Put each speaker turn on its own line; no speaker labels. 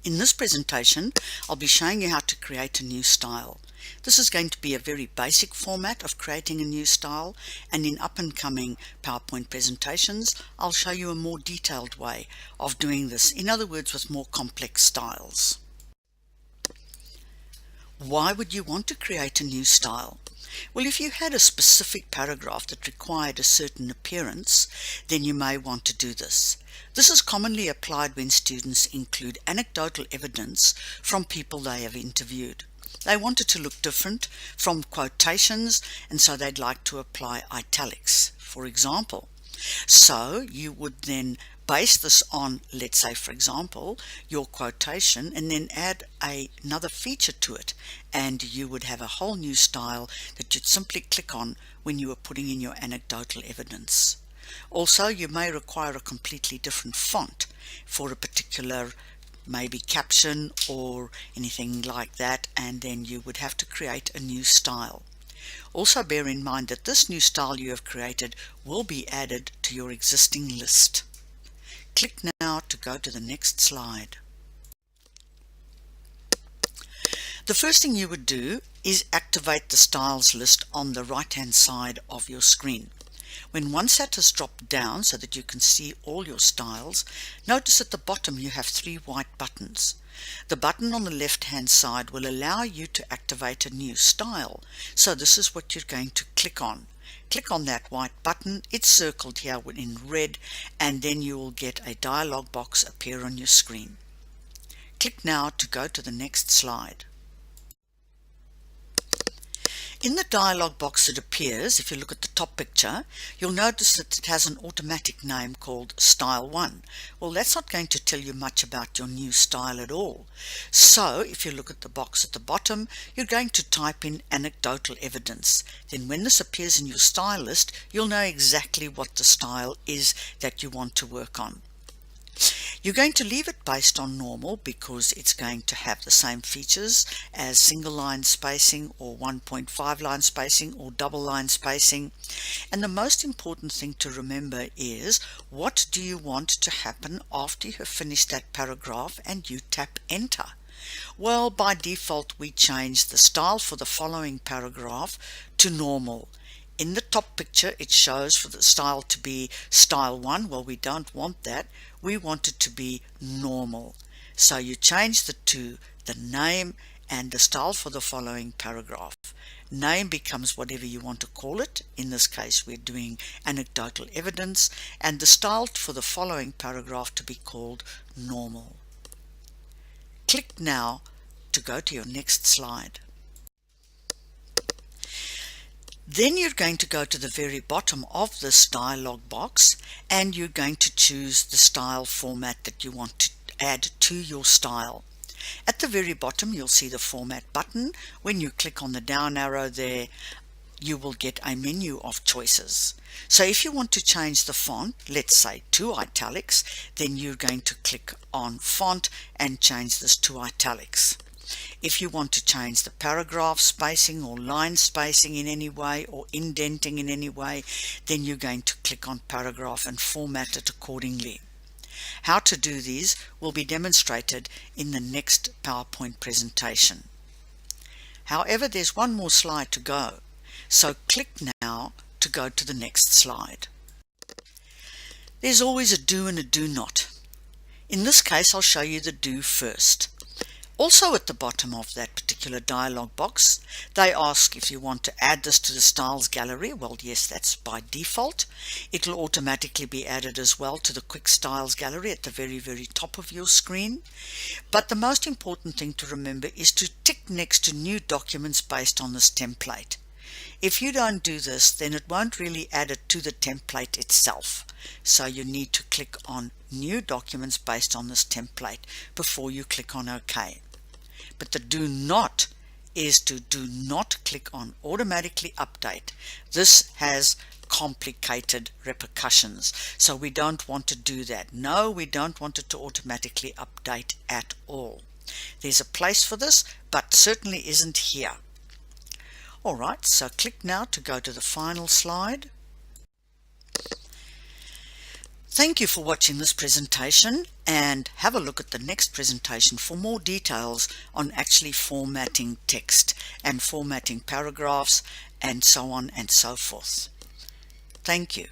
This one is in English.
In this presentation, I'll be showing you how to create a new style. This is going to be a very basic format of creating a new style, and in up and coming PowerPoint presentations, I'll show you a more detailed way of doing this, in other words, with more complex styles. Why would you want to create a new style? Well, if you had a specific paragraph that required a certain appearance, then you may want to do this. This is commonly applied when students include anecdotal evidence from people they have interviewed. They want it to look different from quotations, and so they'd like to apply italics, for example. So you would then base this on, let's say, for example, your quotation, and then add another feature to it, and you would have a whole new style that you'd simply click on when you were putting in your anecdotal evidence. Also, you may require a completely different font for a particular maybe caption or anything like that, and then you would have to create a new style. Also bear in mind that this new style you have created will be added to your existing list. Click now to go to the next slide. The first thing you would do is activate the styles list on the right hand side of your screen. When one set has dropped down so that you can see all your styles, notice at the bottom you have three white buttons. The button on the left hand side will allow you to activate a new style, so this is what you're going to click on. Click on that white button, it's circled here in red, and then you will get a dialog box appear on your screen. Click now to go to the next slide. In the dialog box that appears, if you look at the top picture, you'll notice that it has an automatic name called Style 1. Well, that's not going to tell you much about your new style at all. So, if you look at the box at the bottom, you're going to type in anecdotal evidence. Then when this appears in your style list, you'll know exactly what the style is that you want to work on. You're going to leave it based on normal because it's going to have the same features as single line spacing or 1.5 line spacing or double line spacing. And the most important thing to remember is, what do you want to happen after you have finished that paragraph and you tap enter? Well, by default we change the style for the following paragraph to normal. In the top picture it shows for the style to be Style 1. Well, we don't want that. We want it to be normal. So you change the name and the style for the following paragraph. Name becomes whatever you want to call it. In this case we're doing anecdotal evidence, and the style for the following paragraph to be called normal. Click now to go to your next slide. Then you're going to go to the very bottom of this dialog box, and you're going to choose the style format that you want to add to your style. At the very bottom you'll see the format button. When you click on the down arrow there, you will get a menu of choices. So if you want to change the font, let's say to italics, then you're going to click on font and change this to italics. If you want to change the paragraph spacing or line spacing in any way, or indenting in any way, then you're going to click on paragraph and format it accordingly. How to do these will be demonstrated in the next PowerPoint presentation. However, there's one more slide to go, so click now to go to the next slide. There's always a do and a do not. In this case I'll show you the do first. Also at the bottom of that particular dialog box, they ask if you want to add this to the styles gallery. Well, yes, that's by default. It will automatically be added as well to the quick styles gallery at the very top of your screen. But the most important thing to remember is to tick next to new documents based on this template. If you don't do this, then it won't really add it to the template itself. So you need to click on new documents based on this template before you click on OK. But the do not is to do not click on automatically update. This has complicated repercussions, so we don't want to do that. No, we don't want it to automatically update at all. There's a place for this, but certainly isn't here. Alright, so click now to go to the final slide. Thank you for watching this presentation, and have a look at the next presentation for more details on actually formatting text and formatting paragraphs and so on and so forth. Thank you.